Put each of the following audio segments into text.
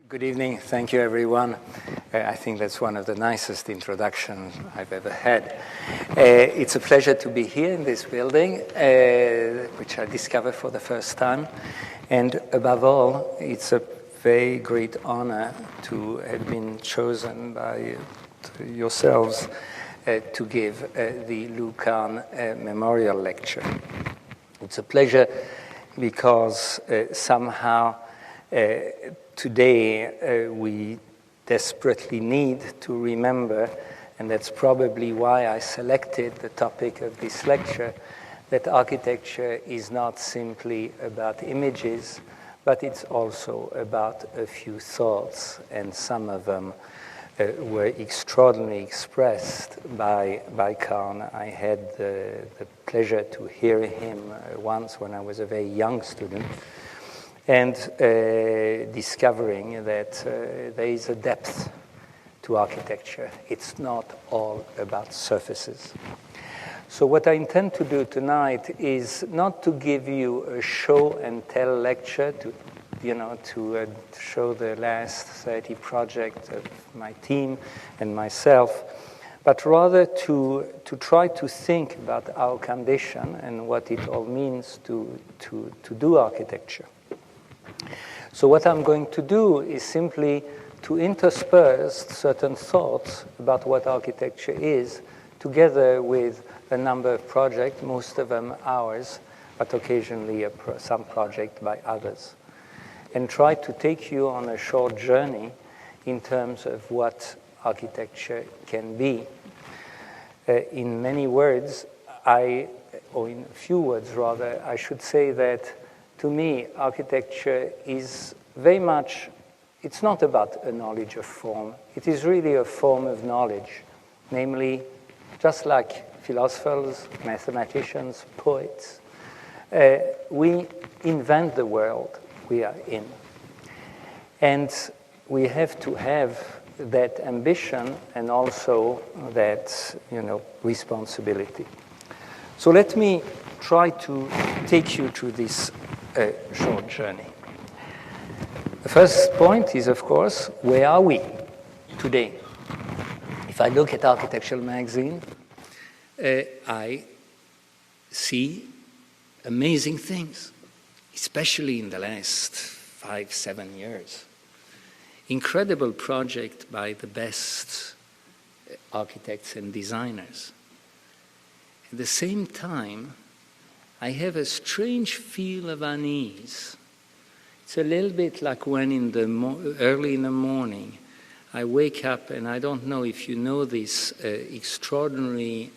Good evening. Thank you, everyone. I think that's one of the nicest introductions I've ever had. It's a pleasure to be here in this building, which I discovered for the first time. And above all, it's a very great honor to have been chosen by yourselves to give the Lou Kahn Memorial Lecture. It's a pleasure because somehow today, we desperately need to remember, and that's probably why I selected the topic of this lecture, that architecture is not simply about images, but it's also about a few thoughts, and some of them were extraordinarily expressed by Kahn. I had the pleasure to hear him once when I was a very young student, and discovering that there is a depth to architecture. It's not all about surfaces. So what I intend to do tonight is not to give you a show and tell lecture to show the last 30 projects of my team and myself, but rather to try to think about our condition and what it all means to do architecture. So what I'm going to do is simply to intersperse certain thoughts about what architecture is, together with a number of projects, most of them ours, but occasionally some project by others, and try to take you on a short journey in terms of what architecture can be. In many words, or in a few words rather, I should say that to me, architecture is very much, it's not about a knowledge of form. It is really a form of knowledge, namely, just like philosophers, mathematicians, poets, we invent the world we are in. And we have to have that ambition and also that, responsibility. So let me try to take you through this short journey. The first point is, of course, where are we today? If I look at Architectural Magazine, I see amazing things, especially in the last 5-7 years. Incredible project by the best architects and designers. At the same time, I have a strange feel of unease. It's a little bit like when early in the morning I wake up, and I don't know if you know this extraordinary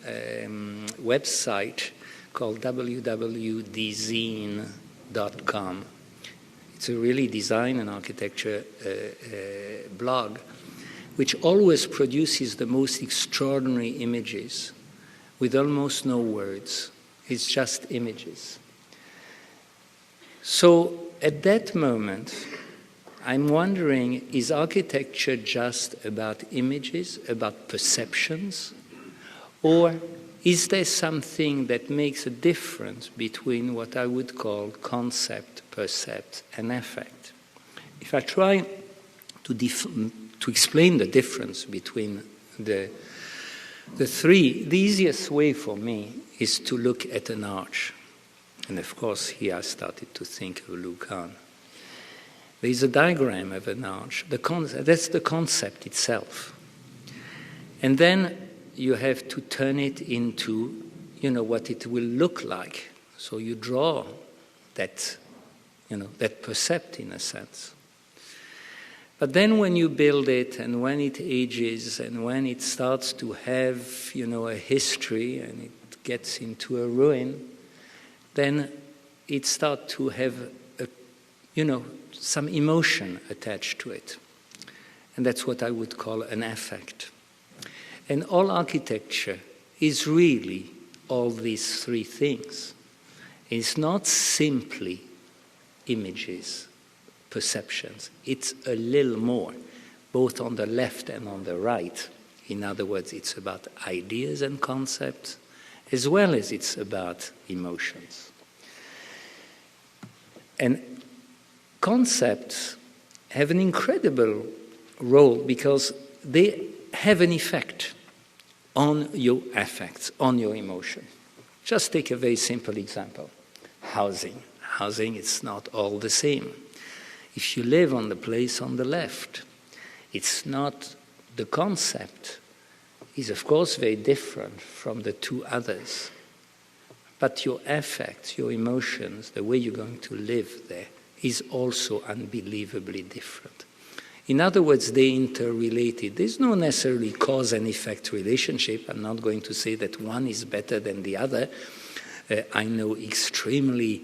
website called www.design.com. It's a really design and architecture blog, which always produces the most extraordinary images with almost no words. It's just images. So at that moment, I'm wondering, is architecture just about images, about perceptions? Or is there something that makes a difference between what I would call concept, percept, and affect? If I try to explain the difference between the three, the easiest way for me is to look at an arch. And of course, here I started to think of Lou Kahn. There is a diagram of an arch. That's the concept itself. And then you have to turn it into, what it will look like. So you draw that, that percept in a sense. But then when you build it, and when it ages, and when it starts to have, a history, and it gets into a ruin, then it starts to have, some emotion attached to it. And that's what I would call an affect. And all architecture is really all these three things. It's not simply images, perceptions. It's a little more, both on the left and on the right. In other words, it's about ideas and concepts, as well as it's about emotions. And concepts have an incredible role because they have an effect on your affects, on your emotion. Just take a very simple example. Housing. Housing, it's not all the same. If you live on the place on the left, it's not the concept is of course very different from the two others. But your affects, your emotions, the way you're going to live there is also unbelievably different. In other words, they're interrelated. There's no necessarily cause and effect relationship. I'm not going to say that one is better than the other. I know extremely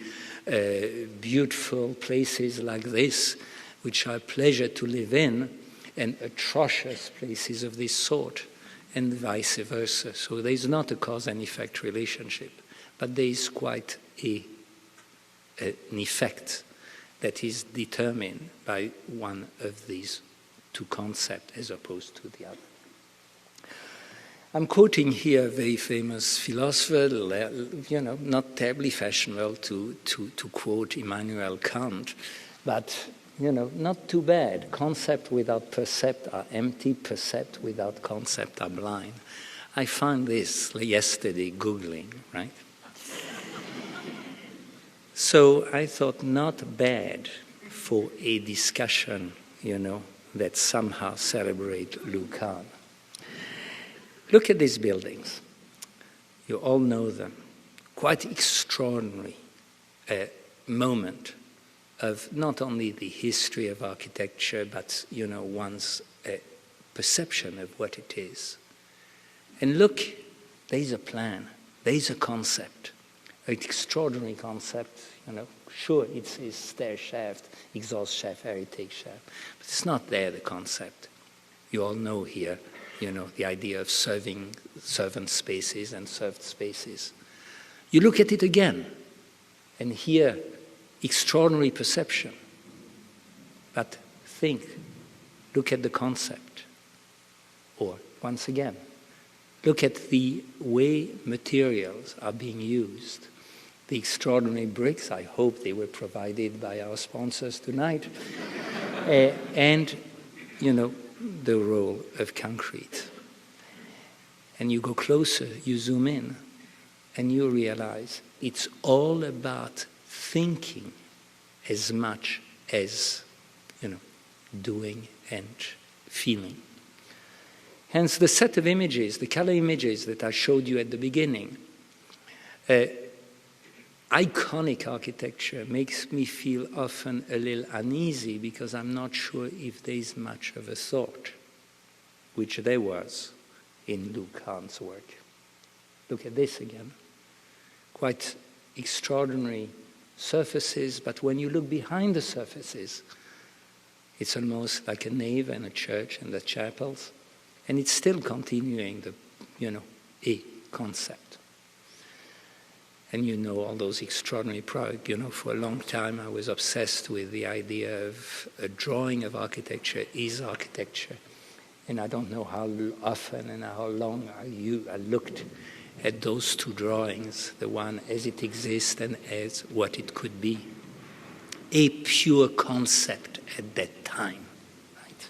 beautiful places like this, which are a pleasure to live in, and atrocious places of this sort, and vice versa. So there's not a cause and effect relationship, but there is quite an effect that is determined by one of these two concepts as opposed to the other. I'm quoting here a very famous philosopher, not terribly fashionable to quote Immanuel Kant, but, not too bad. Concept without percept are empty, percept without concept are blind. I found this yesterday Googling, right? So I thought not bad for a discussion, that somehow celebrate Lou Kahn. Look at these buildings. You all know them. Quite extraordinary moment of not only the history of architecture, but, one's perception of what it is. And look, there's a plan, there's a concept, an extraordinary concept, Sure, it's stair shaft, exhaust shaft, heritage shaft, but it's not there, the concept. You all know here, the idea of serving servant spaces and served spaces. You look at it again, and here, extraordinary perception. But look at the concept. Or, once again, look at the way materials are being used. The extraordinary bricks, I hope they were provided by our sponsors tonight, and, the role of concrete. And you go closer, you zoom in, and you realize it's all about thinking as much as, doing and feeling. Hence the set of images, the color images that I showed you at the beginning, iconic architecture makes me feel often a little uneasy because I'm not sure if there's much of a thought, which there was in Lou Kahn's work. Look at this again. Quite extraordinary surfaces, but when you look behind the surfaces, it's almost like a nave and a church and the chapels, and it's still continuing the, a concept. And all those extraordinary products. For a long time I was obsessed with the idea of a drawing of architecture is architecture. And I don't know how often and how long I looked at those two drawings, the one as it exists and as what it could be. A pure concept at that time. Right?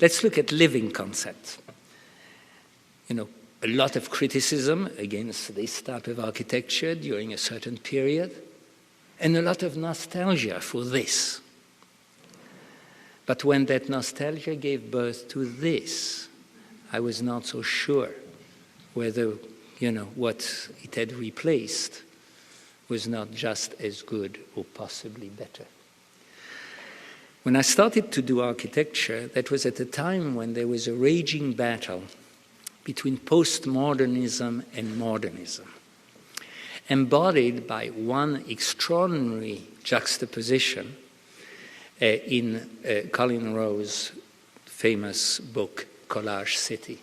Let's look at living concepts. A lot of criticism against this type of architecture during a certain period, and a lot of nostalgia for this. But when that nostalgia gave birth to this, I was not so sure whether, what it had replaced was not just as good or possibly better. When I started to do architecture, that was at a time when there was a raging battle between postmodernism and modernism, embodied by one extraordinary juxtaposition in Colin Rowe's famous book, Collage City,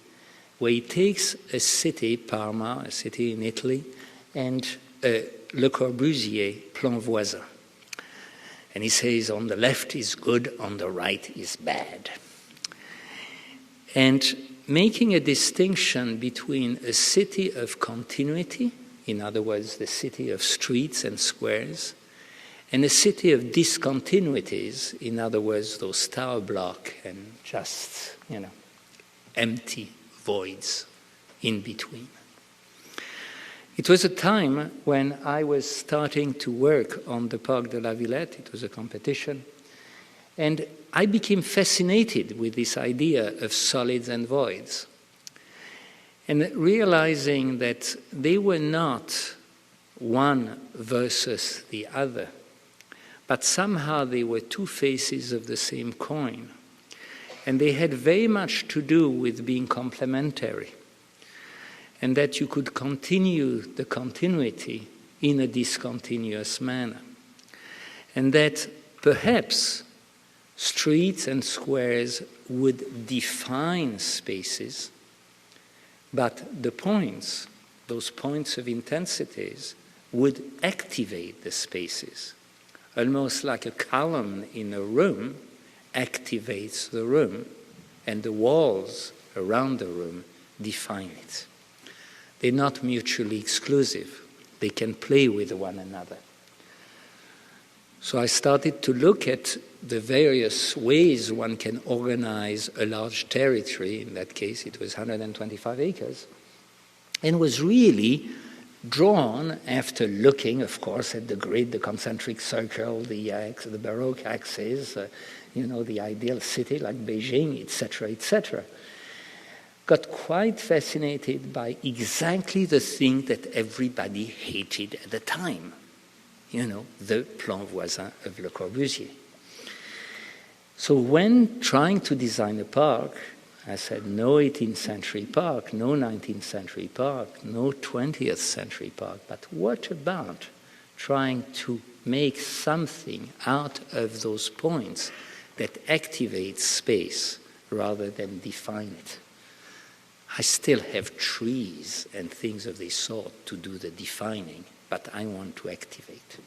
where he takes a city, Parma, a city in Italy, and Le Corbusier, Plan Voisin. And he says, on the left is good, on the right is bad. And making a distinction between a city of continuity, in other words, the city of streets and squares, And a city of discontinuities, in other words, those tower block and just, empty voids in between. It was a time when I was starting to work on the Parc de La Villette. It was a competition. And I became fascinated with this idea of solids and voids. And realizing that they were not one versus the other, but somehow they were two faces of the same coin. And they had very much to do with being complementary. And that you could continue the continuity in a discontinuous manner. And that perhaps streets and squares would define spaces, but the points, those points of intensities, would activate the spaces. Almost like a column in a room activates the room, and the walls around the room define it. They're not mutually exclusive. They can play with one another. So I started to look at the various ways one can organize a large territory. In that case, it was 125 acres, and was really drawn after looking, of course, at the grid, the concentric circle, the Baroque axis, the ideal city like Beijing, etc., etc. Got quite fascinated by exactly the thing that everybody hated at the time, the plan voisin of Le Corbusier. So when trying to design a park, I said, no 18th century park, no 19th century park, no 20th century park, but what about trying to make something out of those points that activates space rather than define it? I still have trees and things of this sort to do the defining, but I want to activate.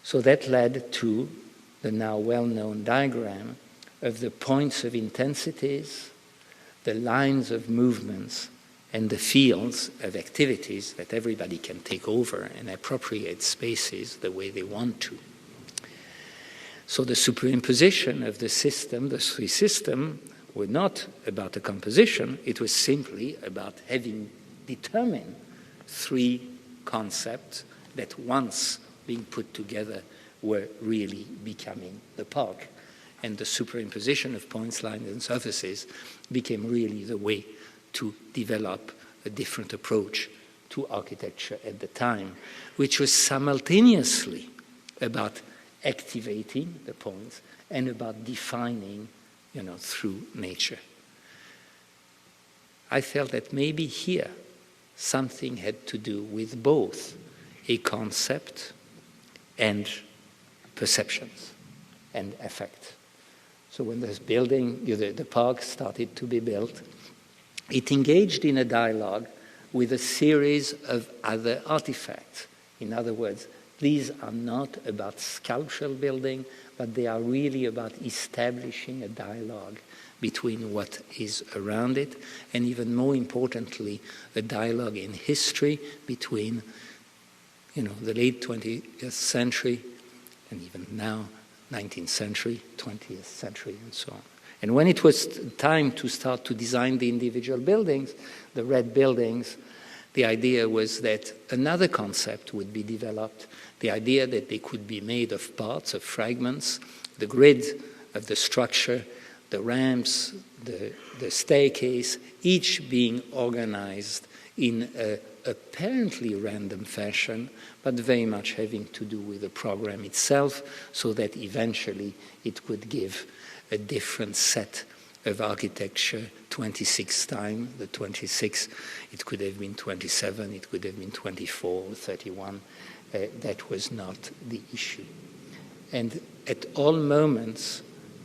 So that led to the now well-known diagram of the points of intensities, the lines of movements, and the fields of activities that everybody can take over and appropriate spaces the way they want to. So the superimposition of the system, the three systems, were not about a composition. It was simply about having determined three concepts that once being put together were really becoming the park. And the superimposition of points, lines, and surfaces became really the way to develop a different approach to architecture at the time, which was simultaneously about activating the points and about defining, through nature. I felt that maybe here something had to do with both a concept and perceptions and affect. So when this building, the park started to be built, it engaged in a dialogue with a series of other artifacts. In other words, these are not about sculptural building, but they are really about establishing a dialogue between what is around it, and even more importantly, a dialogue in history between, the late 20th century and even now 19th century, 20th century, and so on. And when it was time to start to design the individual buildings, the red buildings, the idea was that another concept would be developed, the idea that they could be made of parts, of fragments, the grid of the structure, the ramps, the staircase, each being organized in a apparently random fashion, but very much having to do with the program itself, so that eventually it could give a different set of architecture 26 times. The 26, it could have been 27, it could have been 24, 31. That was not the issue. And at all moments,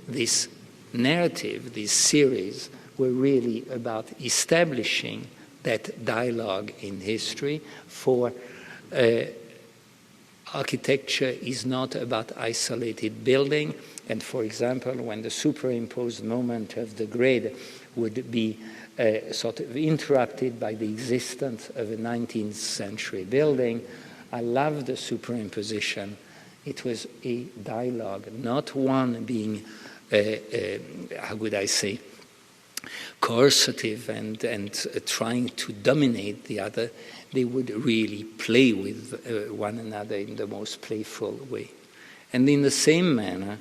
this narrative, this series, were really about establishing that dialogue in history. For architecture is not about isolated building, and for example, when the superimposed moment of the grid would be sort of interrupted by the existence of a 19th century building, I love the superimposition It was a dialogue, not one being, how would I say, coercive and trying to dominate the other. They would really play with one another in the most playful way. And in the same manner,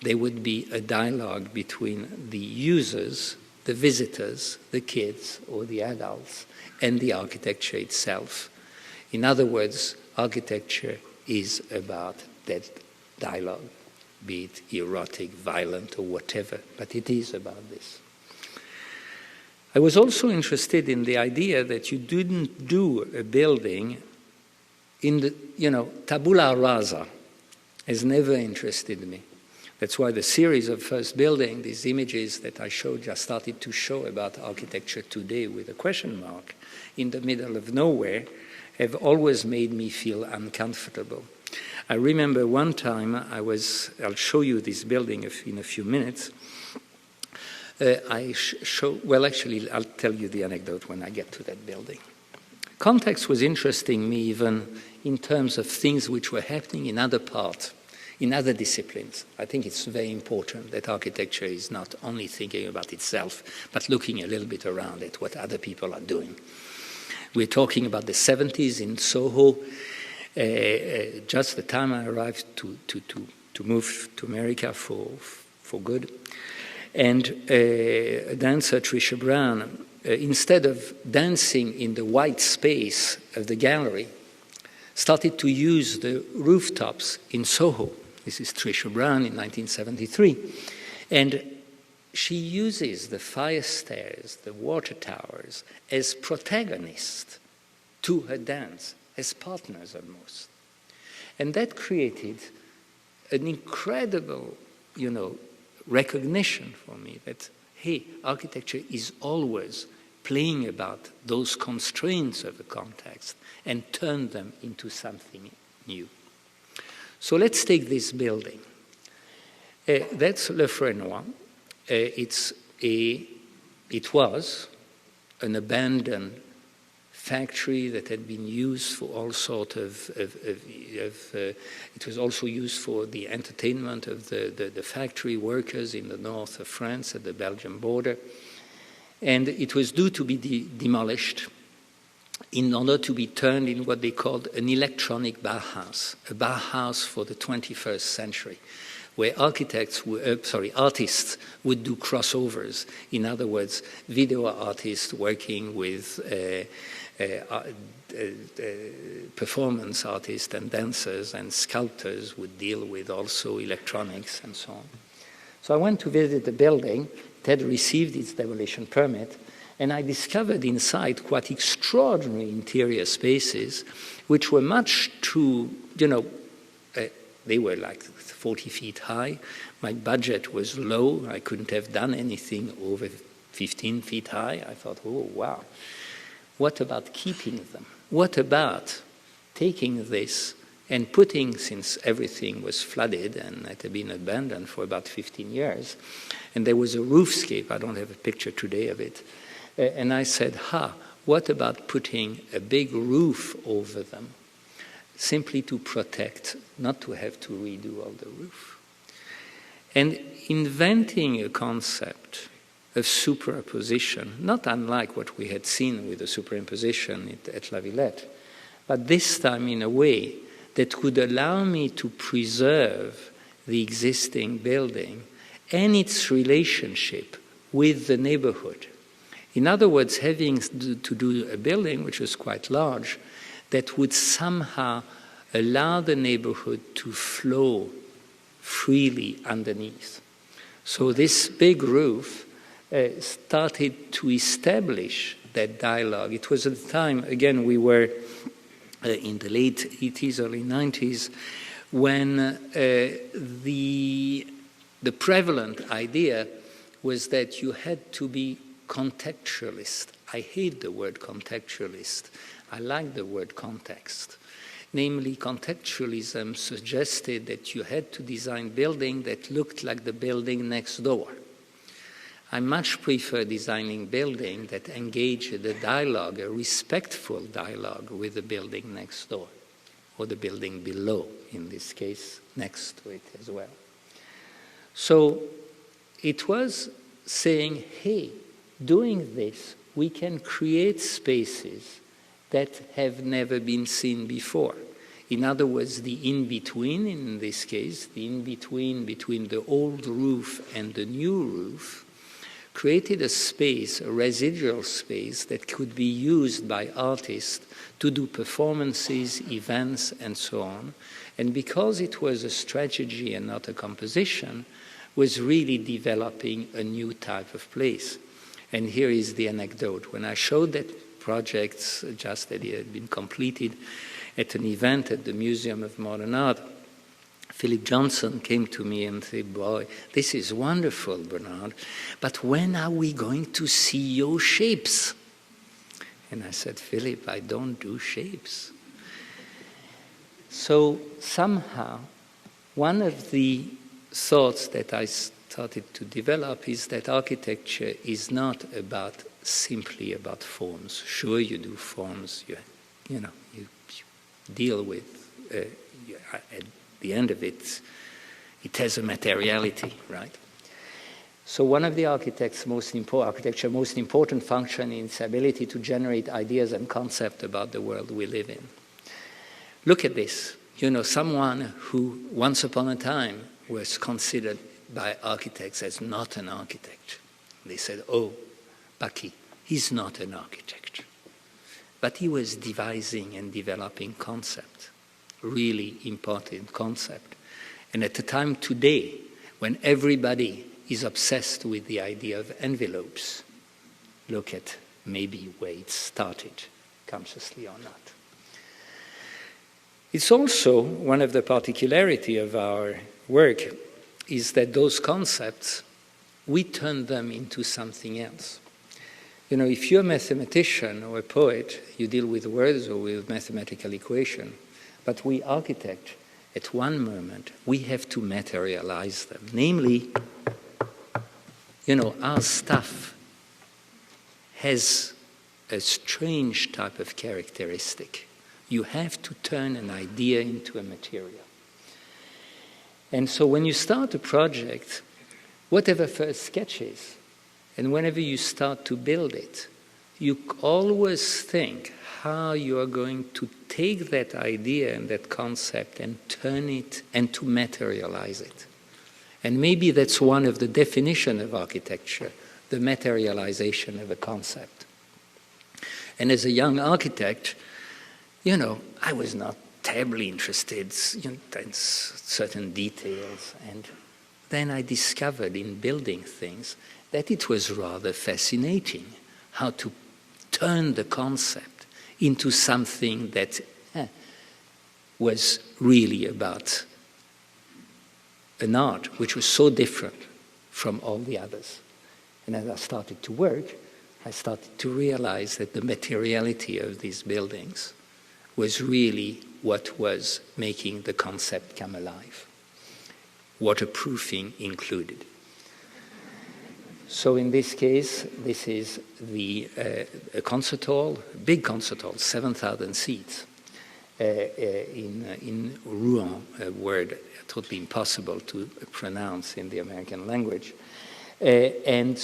there would be a dialogue between the users, the visitors, the kids or the adults, and the architecture itself. In other words, architecture is about that dialogue, be it erotic, violent, or whatever, but it is about this. I was also interested in the idea that you didn't do a building in the, tabula rasa has never interested me. That's why the series of first building, these images that I showed, just started to show about architecture today with a question mark in the middle of nowhere, have always made me feel uncomfortable. I remember one time I'll show you this building in a few minutes. I'll tell you the anecdote when I get to that building. Context was interesting me even in terms of things which were happening in other parts, in other disciplines. I think it's very important that architecture is not only thinking about itself, but looking a little bit around at what other people are doing. We're talking about the 70s in Soho, just the time I arrived to move to America for good. And dancer Trisha Brown, instead of dancing in the white space of the gallery, started to use the rooftops in Soho. This is Trisha Brown in 1973. And she uses the fire stairs, the water towers, as protagonists to her dance, as partners almost. And that created an incredible, recognition for me that, hey, architecture is always playing about those constraints of the context and turn them into something new. So let's take this building. That's Le Fresnoy. It was an abandoned factory that had been used for all sorts it was also used for the entertainment of the factory workers in the north of France at the Belgian border. And it was due to be demolished in order to be turned in what they called an electronic Bauhaus, a Bauhaus for the 21st century, where artists would do crossovers. In other words, video artists working with performance artists and dancers, and sculptors would deal with also electronics and so on. So I went to visit the building. It had received its demolition permit, and I discovered inside quite extraordinary interior spaces, which were much too, they were like 40 feet high. My budget was low. I couldn't have done anything over 15 feet high. I thought, oh, wow. What about keeping them? What about taking this and putting, since everything was flooded and it had been abandoned for about 15 years, and there was a roofscape, I don't have a picture today of it, and I said, what about putting a big roof over them, simply to protect, not to have to redo all the roof. And inventing a concept of superposition, not unlike what we had seen with the superimposition at La Villette, but this time in a way that could allow me to preserve the existing building and its relationship with the neighborhood. In other words, having to do a building which was quite large that would somehow allow the neighborhood to flow freely underneath. So this big roof started to establish that dialogue. It was at the time, again, we were in the late 80s, early 90s, when the prevalent idea was that you had to be contextualist. I hate the word contextualist. I like the word context. Namely, contextualism suggested that you had to design building that looked like the building next door. I much prefer designing building that engage the dialogue, a respectful dialogue with the building next door. or the building below, in this case, next to it as well. So it was saying, hey, doing this, we can create spaces that have never been seen before. In other words, the in-between, in this case, the in-between between the old roof and the new roof, created a space, a residual space, that could be used by artists to do performances, events, and so on. And because it was a strategy and not a composition, was really developing a new type of place. And here is the anecdote. When I showed that project, just that it had been completed at an event at the Museum of Modern Art, Philip Johnson came to me and said, boy, this is wonderful, Bernard, but when are we going to see your shapes? And I said, Philip, I don't do shapes. So somehow, one of the thoughts that I started to develop is that architecture is not simply about forms. Sure, you do forms, you deal with, at the end of it, it has a materiality, right? So one of the architecture's most important function is its ability to generate ideas and concepts about the world we live in. Look at this. Someone who once upon a time was considered by architects as not an architect. They said, oh, Bucky, he's not an architect. But he was devising and developing concept, really important concept. And at the time today, when everybody is obsessed with the idea of envelopes, look at maybe where it started, consciously or not. It's also one of the particularity of our work is that those concepts, we turn them into something else. If you're a mathematician or a poet, you deal with words or with mathematical equation. But we architects, at one moment, we have to materialize them. Namely, our stuff has a strange type of characteristic. You have to turn an idea into a material. And so when you start a project, whatever first sketches, and whenever you start to build it, you always think how you are going to take that idea and that concept and turn it and to materialize it. And maybe that's one of the definitions of architecture, the materialization of a concept. And as a young architect, I was not terribly interested in certain details. And then I discovered in building things that it was rather fascinating how to turn the concept into something that was really about an art which was so different from all the others. And as I started to work, I started to realize that the materiality of these buildings was really what was making the concept come alive, waterproofing included. So in this case, this is a concert hall, big concert hall, 7,000 seats in Rouen, a word totally impossible to pronounce in the American language, and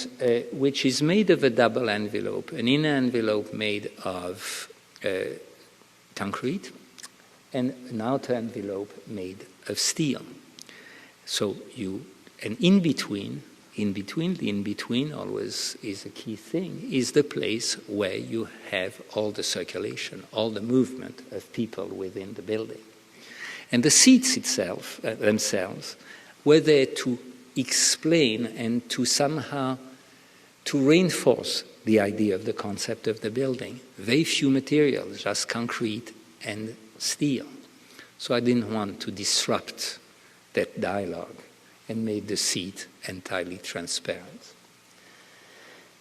which is made of a double envelope, an inner envelope made of concrete, and an outer envelope made of steel. So and in between always is a key thing, is the place where you have all the circulation, all the movement of people within the building. And the seats themselves were there to explain and to somehow to reinforce the idea of the concept of the building. Very few materials, just concrete and steel. So I didn't want to disrupt that dialogue and made the seat entirely transparent.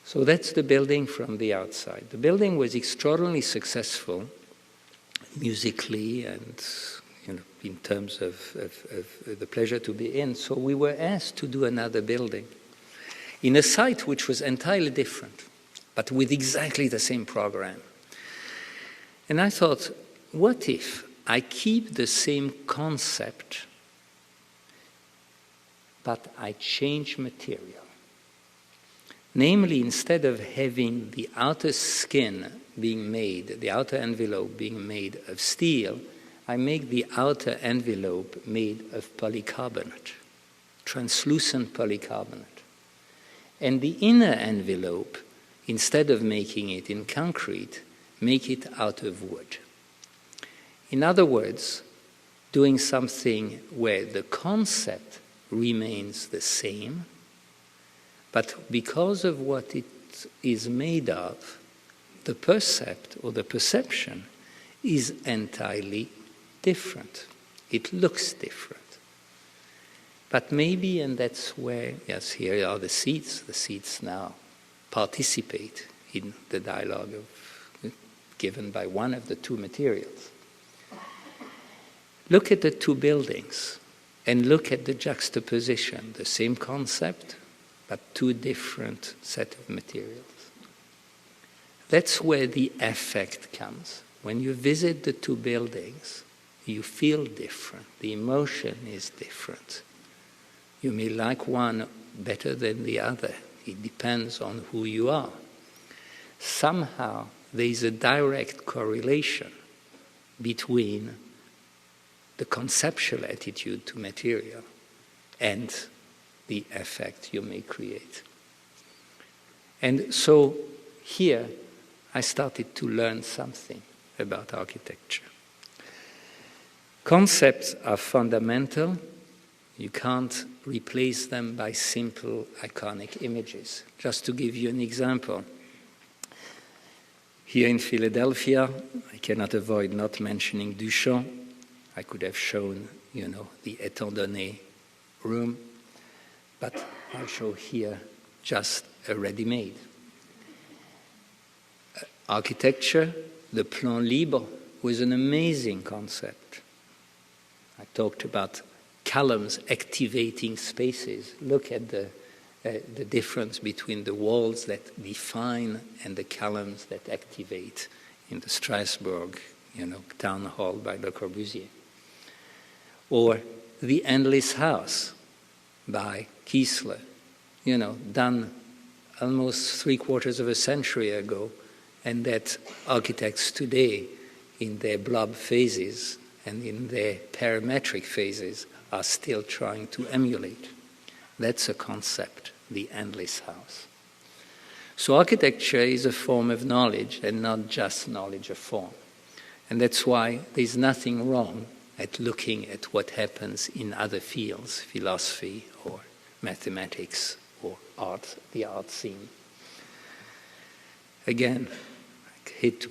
So that's the building from the outside. The building was extraordinarily successful musically and in terms of the pleasure to be in. So we were asked to do another building in a site which was entirely different, but with exactly the same program. And I thought, what if I keep the same concept, but I change material. Namely, instead of having the outer skin being made, the outer envelope being made of steel, I make the outer envelope made of polycarbonate, translucent polycarbonate. And the inner envelope, instead of making it in concrete, make it out of wood. In other words, doing something where the concept remains the same, but because of what it is made of, the percept or the perception is entirely different. It looks different. But maybe, and that's where, yes, here are the seats now participate in the dialogue given by one of the two materials. Look at the two buildings and look at the juxtaposition, the same concept, but two different set of materials. That's where the effect comes. When you visit the two buildings, you feel different. The emotion is different. You may like one better than the other. It depends on who you are. Somehow, there is a direct correlation between the conceptual attitude to material and the effect you may create. And so here I started to learn something about architecture. Concepts are fundamental. You can't replace them by simple iconic images. Just to give you an example, here in Philadelphia, I cannot avoid not mentioning Duchamp. I could have shown, the Étant Donné room, but I'll show here just a ready-made. Architecture, the plan libre, was an amazing concept. I talked about columns activating spaces. Look at the difference between the walls that define and the columns that activate in the Strasbourg, town hall by Le Corbusier. Or The Endless House by Kiesler, done almost 3/4 of a century ago, and that architects today, in their blob phases and in their parametric phases, are still trying to emulate. That's a concept, the endless house. So architecture is a form of knowledge and not just knowledge of form. And that's why there's nothing wrong at looking at what happens in other fields, philosophy or mathematics or art, the art scene. Again, I hate to,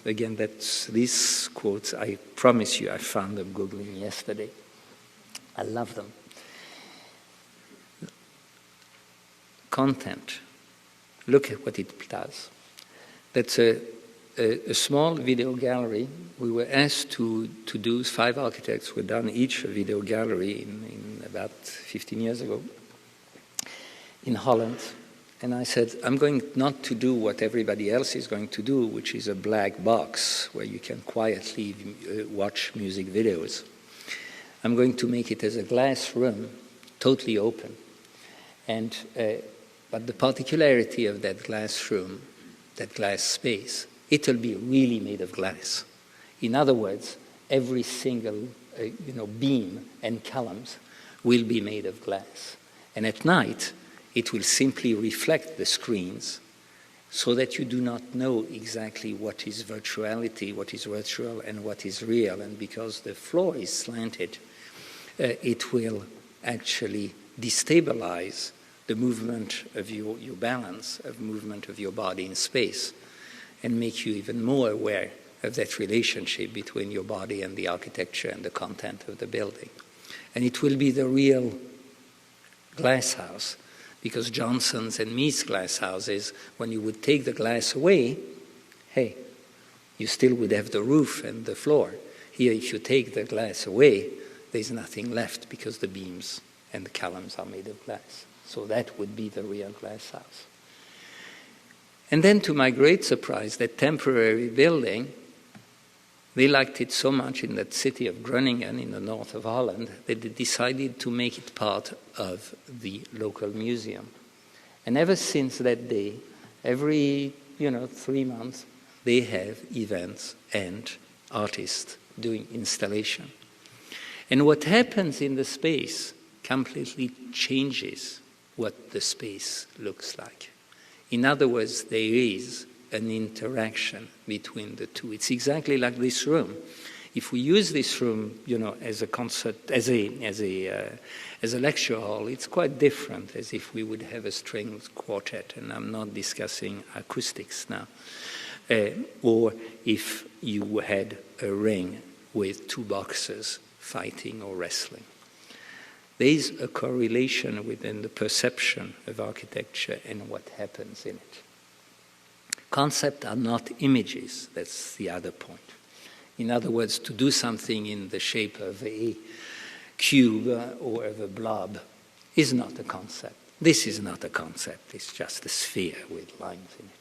again, that's these quotes, I promise you, I found them Googling yesterday. I love them. Content. Look at what it does. That's a small video gallery. We were asked to do, 5 architects were done each a video gallery in about 15 years ago in Holland. And I said, I'm going not to do what everybody else is going to do, which is a black box where you can quietly watch music videos. I'm going to make it as a glass room, totally open. And but the particularity of that glass room, that glass space, it'll be really made of glass. In other words, every single beam and columns will be made of glass. And at night, it will simply reflect the screens so that you do not know exactly what is virtuality, what is virtual, and what is real. And because the floor is slanted, it will actually destabilize the movement of your balance, of movement of your body in space, and make you even more aware of that relationship between your body and the architecture and the content of the building. And it will be the real glass house, because Johnson's and Meath's glass houses, when you would take the glass away, hey, you still would have the roof and the floor. Here, if you take the glass away, there's nothing left because the beams and the columns are made of glass. So that would be the real glass house. And then, to my great surprise, that temporary building They liked it so much in that city of Groningen in the north of Holland that they decided to make it part of the local museum. And ever since that day, every 3 months, they have events and artists doing installation. And what happens in the space completely changes what the space looks like. In other words, there is an interaction between the two. It's exactly like this room. If we use this room, as a concert, as a lecture hall, it's quite different as if we would have a strings quartet, and I'm not discussing acoustics now. Or if you had a ring with two boxers fighting or wrestling. There is a correlation within the perception of architecture and what happens in it. Concepts are not images, that's the other point. In other words, to do something in the shape of a cube or of a blob is not a concept. This is not a concept, it's just a sphere with lines in it.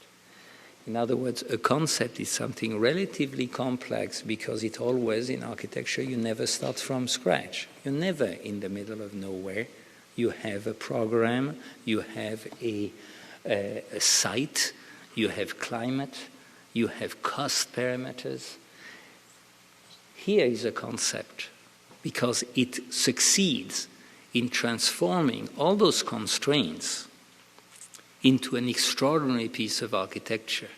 In other words, a concept is something relatively complex because it always, in architecture, you never start from scratch. You're never in the middle of nowhere. You have a program, you have a site, you have climate, you have cost parameters. Here is a concept because it succeeds in transforming all those constraints into an extraordinary piece of architecture.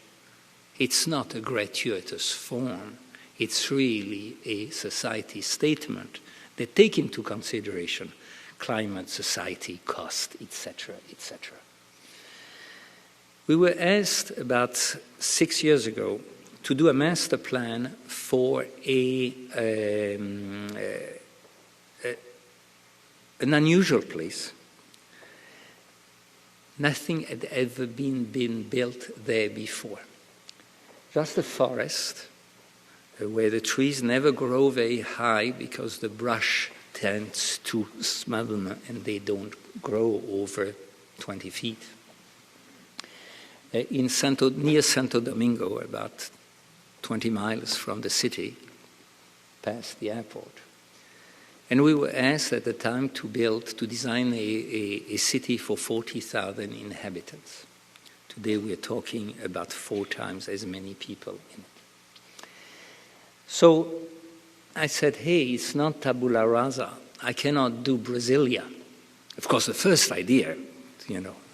It's not a gratuitous form. It's really a society statement that take into consideration climate, society, cost, etc., etc. We were asked about 6 years ago to do a master plan for an unusual place. Nothing had ever been built there before. Just a forest where the trees never grow very high because the brush tends to smother them and they don't grow over 20 feet. Near Santo Domingo, about 20 miles from the city, past the airport. And we were asked at the time to design a city for 40,000 inhabitants. Today we're talking about 4 times as many people in it. So I said, hey, it's not tabula rasa. I cannot do Brasilia. Of course, the first idea,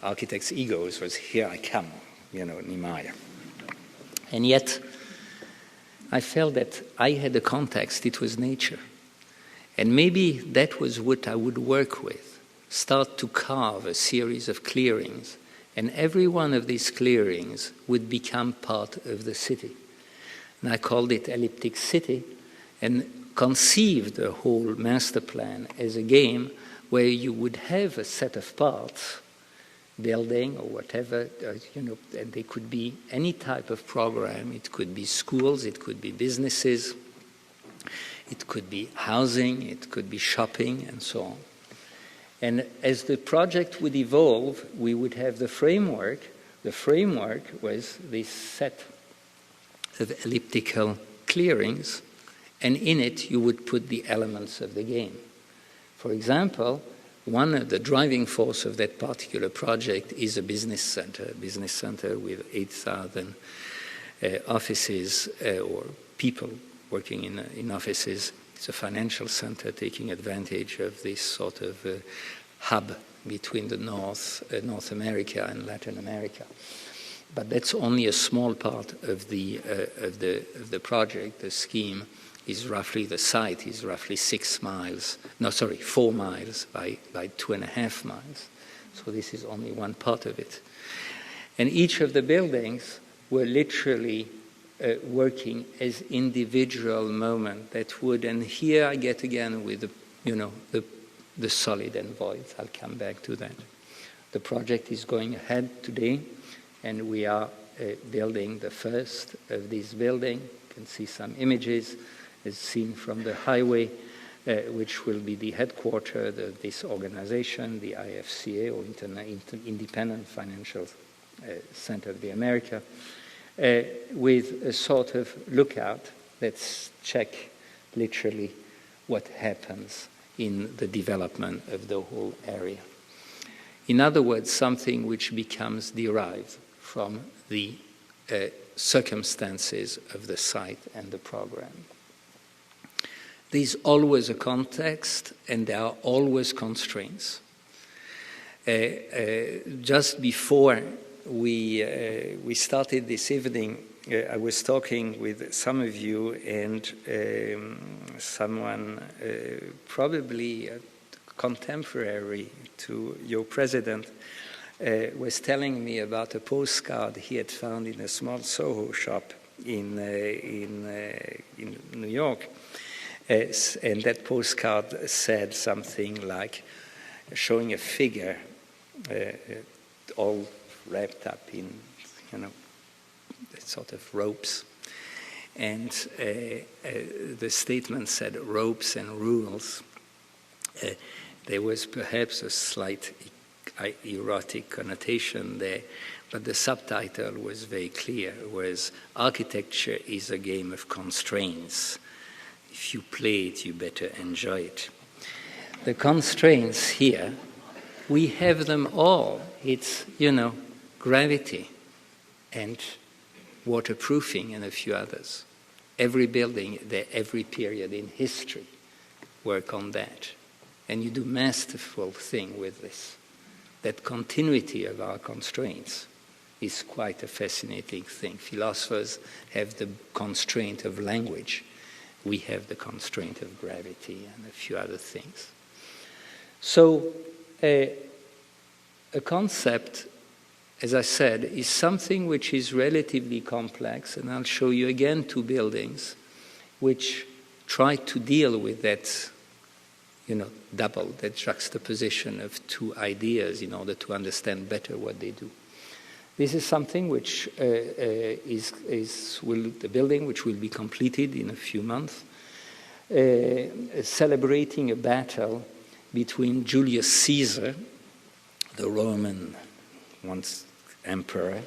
architect's egos was, here I come, Niemeyer. And yet, I felt that I had a context, it was nature. And maybe that was what I would work with. Start to carve a series of clearings. And every one of these clearings would become part of the city. And I called it Elliptic City and conceived the whole master plan as a game where you would have a set of parts, building or whatever, and they could be any type of program. It could be schools, it could be businesses, it could be housing, it could be shopping, and so on. And as the project would evolve, we would have the framework. The framework was this set of elliptical clearings, and in it you would put the elements of the game. For example, one of the driving force of that particular project is a business center with 8,000 offices or people working in offices. It's a financial center taking advantage of this sort of hub between the North America and Latin America. But that's only a small part of the project. The scheme is roughly, the site is roughly 4 miles by 2.5 miles. So this is only one part of it. And each of the buildings were literally working as individual moment that would, and here I get again with the solid and voids. I'll come back to that. The project is going ahead today, and we are building the first of these buildings. You can see some images as seen from the highway, which will be the headquarters of this organization, the IFCA, or Independent Financial Center of the America, with a sort of lookout Let's check literally what happens in the development of the whole area. In other words, something which becomes derived from the circumstances of the site and the program. There's always a context, and there are always constraints. Just before we started this evening, I was talking with some of you, and someone probably contemporary to your president was telling me about a postcard he had found in a small Soho shop in New York. And that postcard said something like, showing a figure all wrapped up in, sort of ropes. And the statement said ropes and rules. There was perhaps a slight erotic connotation there, but the subtitle was very clear. It was, architecture is a game of constraints. If you play it, you better enjoy it. The constraints here, we have them all. It's, gravity and waterproofing and a few others. Every building, every period in history work on that. And you do masterful thing with this. That continuity of our constraints is quite a fascinating thing. Philosophers have the constraint of language. We have the constraint of gravity and a few other things. So a concept, as I said, is something which is relatively complex, and I'll show you again two buildings which try to deal with that, that juxtaposition of two ideas in order to understand better what they do. This is something which the building which will be completed in a few months, celebrating a battle between Julius Caesar, the Roman once emperor,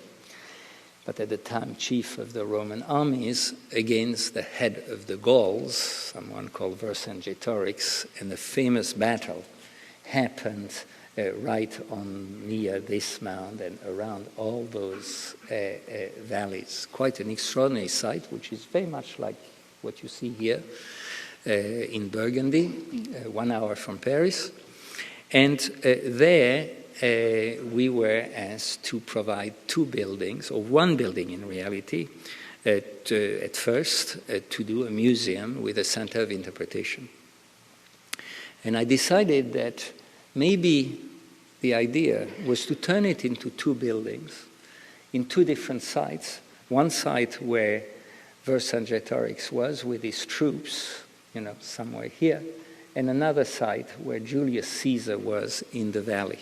but at the time chief of the Roman armies, against the head of the Gauls, someone called Vercingetorix, and a famous battle happened right on near this mound and around all those valleys. Quite an extraordinary site, which is very much like what you see here in Burgundy, 1 hour from Paris. And there we were asked to provide two buildings, or one building in reality, at first to do a museum with a center of interpretation. And I decided that maybe the idea was to turn it into two buildings in two different sites. One site where Vercingetorix was with his troops, somewhere here, and another site where Julius Caesar was in the valley.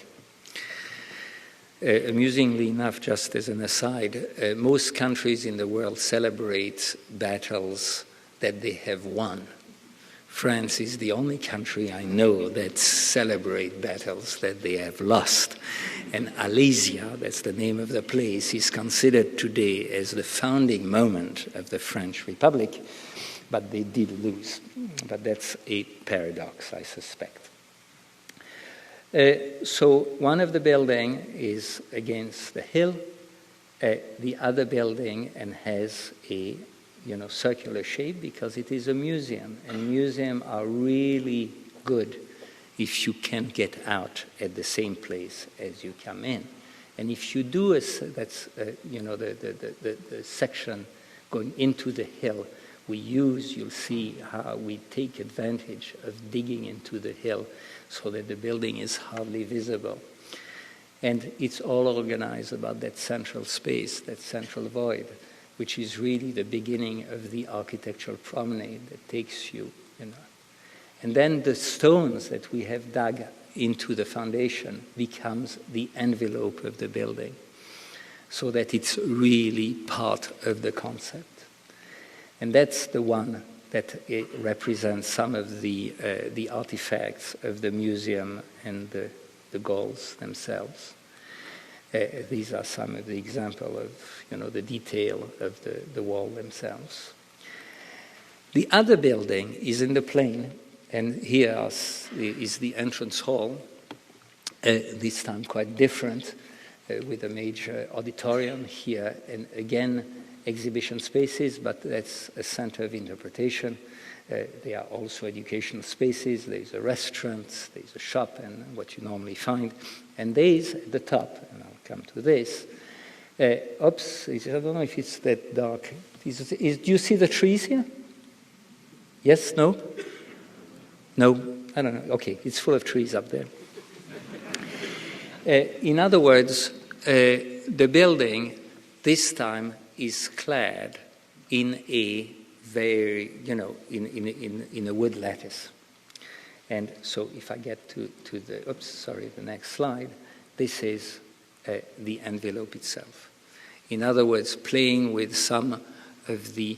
Amusingly enough, just as an aside, most countries in the world celebrate battles that they have won. France is the only country I know that celebrate battles that they have lost. And Alésia, that's the name of the place, is considered today as the founding moment of the French Republic, but they did lose. But that's a paradox, I suspect. So one of the building is against the hill, the other building and has a circular shape because it is a museum, and museums are really good if you can get out at the same place as you come in. And if you do the section going into the hill, you'll see how we take advantage of digging into the hill so that the building is hardly visible. And it's all organized about that central space, that central void, which is really the beginning of the architectural promenade that takes you, And then the stones that we have dug into the foundation becomes the envelope of the building, so that it's really part of the concept. And that's the one that represents some of the artifacts of the museum and the Gauls themselves. These are some of the example of, the detail of the wall themselves. The other building is in the plain, and here is the entrance hall, this time quite different, with a major auditorium here, and again, exhibition spaces, but that's a center of interpretation. There are also educational spaces, there's a restaurant, there's a shop, and what you normally find. And there's at the top, and I'll come to this. Oops, I don't know if it's that dark. Do you see the trees here? Yes, no? No, I don't know. Okay, it's full of trees up there. In other words, the building this time is clad in a very, in a wood lattice. And so if I get to the next slide, this is the envelope itself. In other words, playing with some of the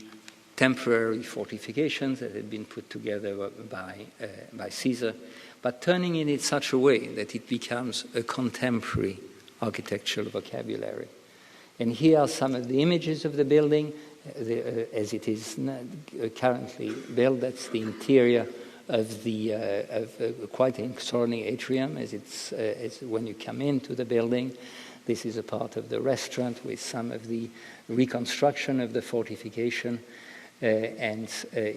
temporary fortifications that had been put together by Caesar, but turning it in such a way that it becomes a contemporary architectural vocabulary. And here are some of the images of the building as it is currently built. That's the interior of quite an extraordinary atrium as when you come into the building. This is a part of the restaurant with some of the reconstruction of the fortification. And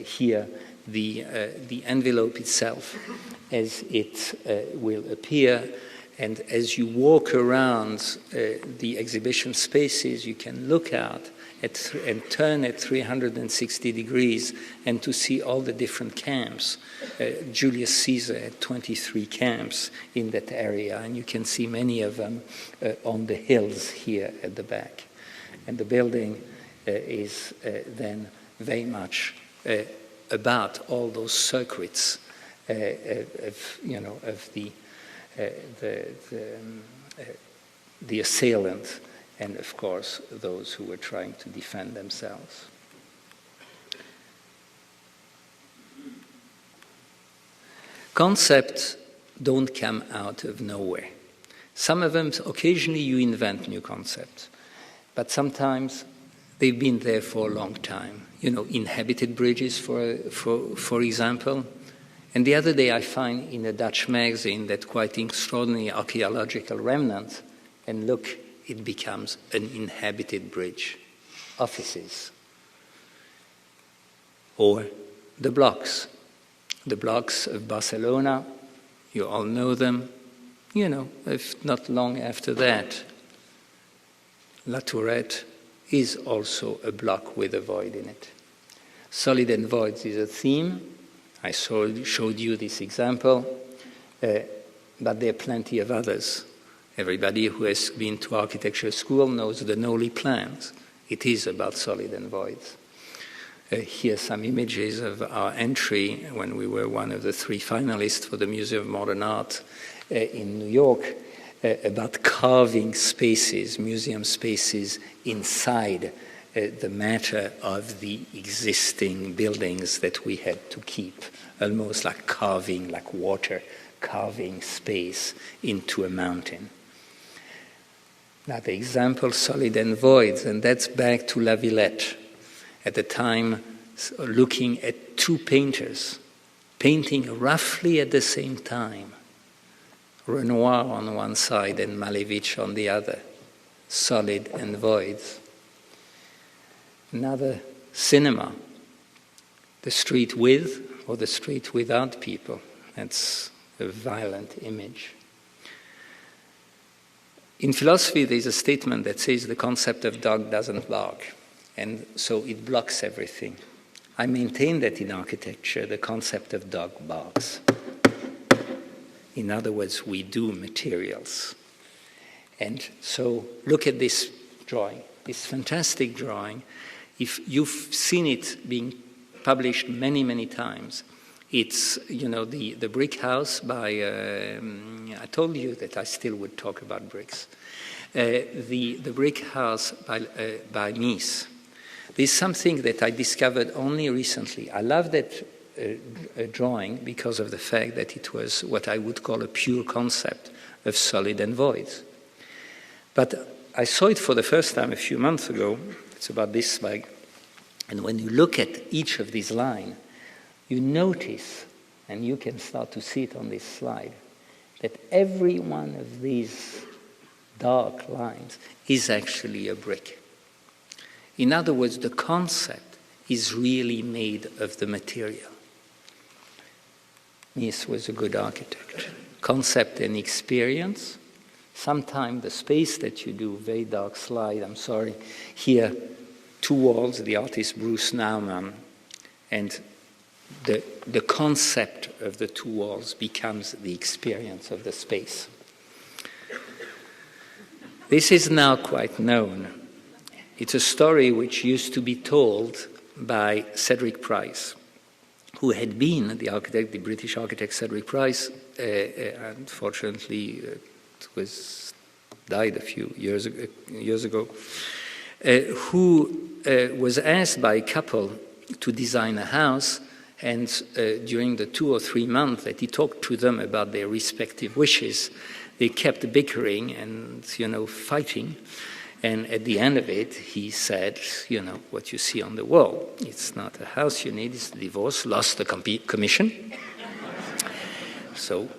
here the envelope itself as it will appear. And as you walk around the exhibition spaces, you can look out and turn at 360 degrees and to see all the different camps. Julius Caesar had 23 camps in that area, and you can see many of them on the hills here at the back. And the building is then very much about all those circuits of the assailant, and of course those who were trying to defend themselves. Concepts don't come out of nowhere. Some of them, occasionally you invent new concepts, but sometimes they've been there for a long time. Inhabited bridges, for example. And the other day I find in a Dutch magazine that quite extraordinary archaeological remnant, and look, it becomes an inhabited bridge. Offices. Or the blocks. The blocks of Barcelona, you all know them. If not long after that, La Tourette is also a block with a void in it. Solid and voids is a theme. I showed you this example, but there are plenty of others. Everybody who has been to architecture school knows the Nolli plans. It is about solid and voids. Here are some images of our entry when we were one of the 3 finalists for the Museum of Modern Art in New York, about carving spaces, museum spaces inside the matter of the existing buildings that we had to keep, almost like carving, like water, carving space into a mountain. Now the example, solid and voids, and that's back to La Villette. At the time, looking at 2 painters, painting roughly at the same time. Renoir on one side and Malevich on the other, solid and voids. Another cinema, the street with or the street without people. That's a violent image. In philosophy, there's a statement that says the concept of dog doesn't bark, and so it blocks everything. I maintain that in architecture, the concept of dog barks. In other words, we do materials. And so look at this drawing, this fantastic drawing. If you've seen it being published many, many times, it's, the brick house by, I told you that I still would talk about bricks. The brick house by Nice. There's something that I discovered only recently. I love that drawing because of the fact that it was what I would call a pure concept of solid and voids. But I saw it for the first time a few months ago. It's about this big. And when you look at each of these lines, you notice, and you can start to see it on this slide, that every one of these dark lines is actually a brick. In other words, the concept is really made of the material. Mies was a good architect. Concept and experience. Sometimes the space that you do, very dark slide, I'm sorry, here, 2 walls, the artist Bruce Nauman, and the concept of the 2 walls becomes the experience of the space. This is now quite known. It's a story which used to be told by Cedric Price, who had been the architect, the British architect Cedric Price, unfortunately died a few years ago, who was asked by a couple to design a house, and during the 2 or 3 months that he talked to them about their respective wishes, they kept bickering and, fighting. And at the end of it, he said, what you see on the wall, it's not a house you need, it's a divorce, lost the commission. So,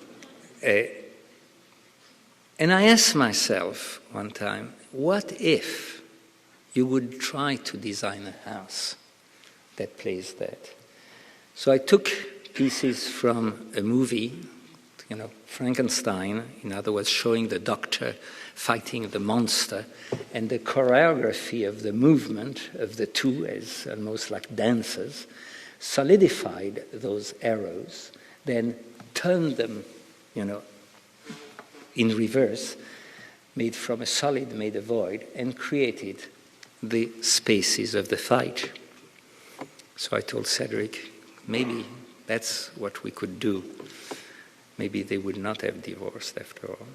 and I asked myself one time, what if you would try to design a house that plays that? So I took pieces from a movie, Frankenstein, in other words, showing the doctor fighting the monster, and the choreography of the movement of the two as almost like dancers, solidified those arrows, then turned them, in reverse, made from a solid, made a void, and created the spaces of the fight. So I told Cedric, maybe that's what we could do. Maybe they would not have divorced after all.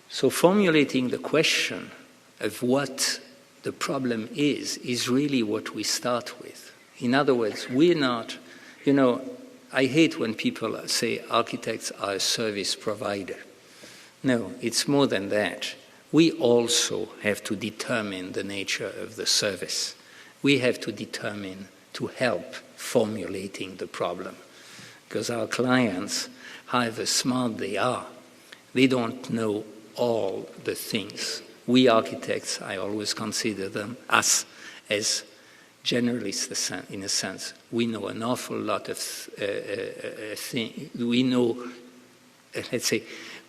So formulating the question of what the problem is really what we start with. In other words, we're not, I hate when people say architects are a service provider. No, it's more than that. We also have to determine the nature of the service. We have to determine to help formulating the problem. Because our clients, however smart they are, they don't know all the things. We architects, I always consider us as generalists in a sense. We know an awful lot of things. We know,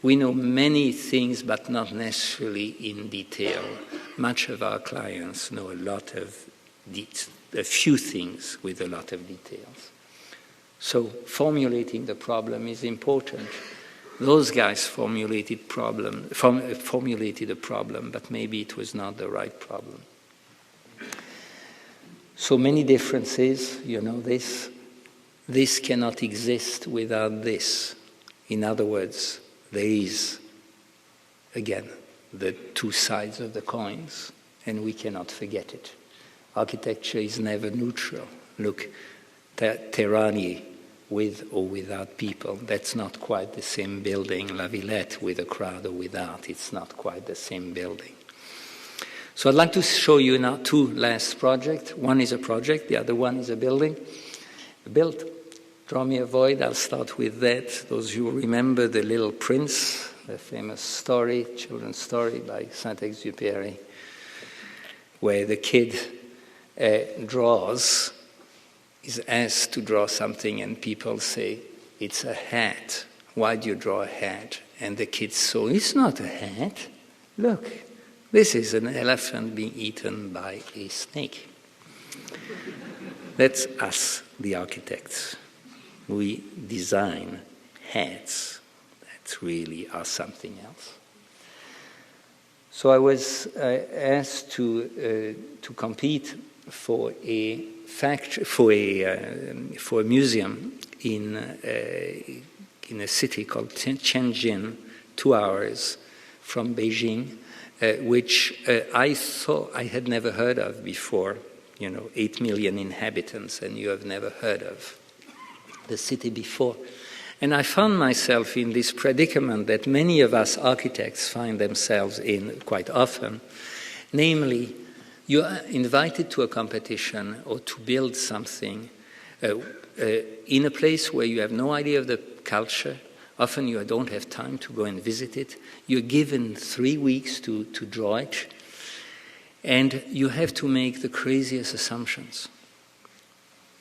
we know many things, but not necessarily in detail. Much of our clients know a few things with a lot of details. So formulating the problem is important. Those guys formulated a problem, but maybe it was not the right problem. So many differences, this cannot exist without this. In other words, there is, again, the 2 sides of the coins, and we cannot forget it. Architecture is never neutral. Look, Terrani, with or without people, that's not quite the same building. La Villette, with a crowd or without, it's not quite the same building. So I'd like to show you now 2 last projects. One is a project, the other one is a building. Built, Draw Me a Void, I'll start with that. Those who remember The Little Prince, the famous story, children's story by Saint-Exupéry, where the kid is asked to draw something, and people say, it's a hat. Why do you draw a hat? And the kid saw, it's not a hat. Look, this is an elephant being eaten by a snake. That's us, the architects. We design hats that really are something else. So I was asked to compete for a museum in a city called Tianjin, 2 hours from Beijing, which I thought I had never heard of before. 8 million inhabitants, and you have never heard of the city before. And I found myself in this predicament that many of us architects find themselves in quite often, namely You are invited to a competition or to build something in a place where you have no idea of the culture. Often you don't have time to go and visit it. You're given 3 weeks to draw it, and you have to make the craziest assumptions.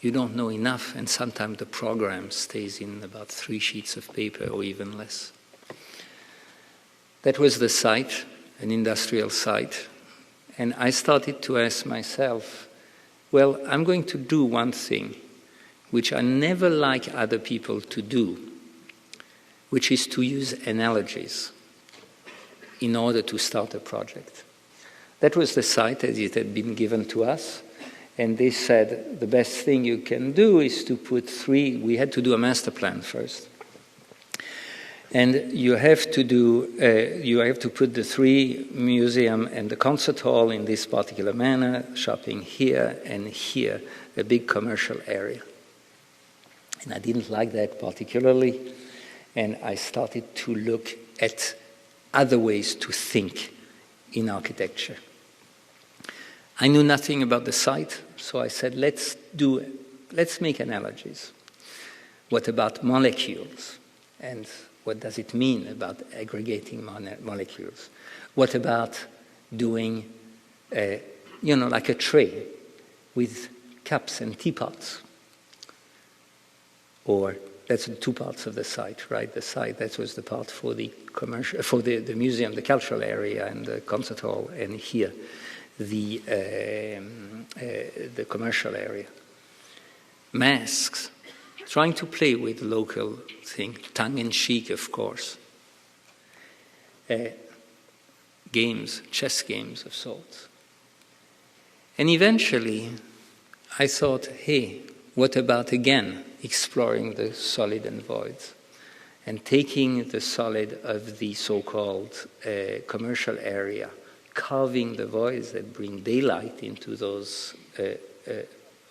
You don't know enough, and sometimes the program stays in about 3 sheets of paper or even less. That was the site, an industrial site, and I started to ask myself, well, I'm going to do one thing which I never like other people to do, which is to use analogies in order to start a project. That was the site as it had been given to us, and they said the best thing you can do is to put 3, we had to do a master plan first, and you have to put the 3 museum and the concert hall in this particular manner, shopping here and here, a big commercial area. And I didn't like that particularly, and I started to look at other ways to think in architecture. I knew nothing about the site, so I said, let's make analogies. What about molecules? And what does it mean about aggregating molecules? What about doing, like a tray with cups and teapots? Or that's the 2 parts of the site, right? The site, that was the part for the commercial, for the museum, the cultural area, and the concert hall, and here the commercial area. Masks, trying to play with local thing, tongue-in-cheek, of course. Games, chess games of sorts. And eventually, I thought, hey, what about, again, exploring the solid and voids and taking the solid of the so-called commercial area, carving the voids that bring daylight into those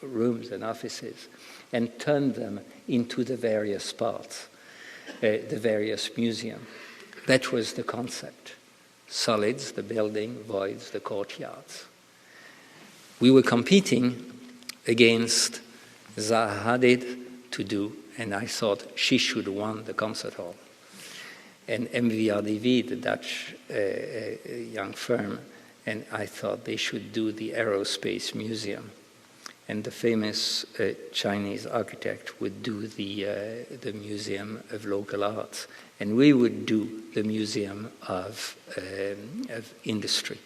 rooms and offices, and turn them into the various parts, the various museums. That was the concept. Solids, the building, voids, the courtyards. We were competing against Zaha Hadid to do, and I thought she should have won the concert hall. And MVRDV, the Dutch young firm, and I thought they should do the Aerospace Museum. And the famous Chinese architect would do the Museum of Local Arts. And we would do the Museum of Industry.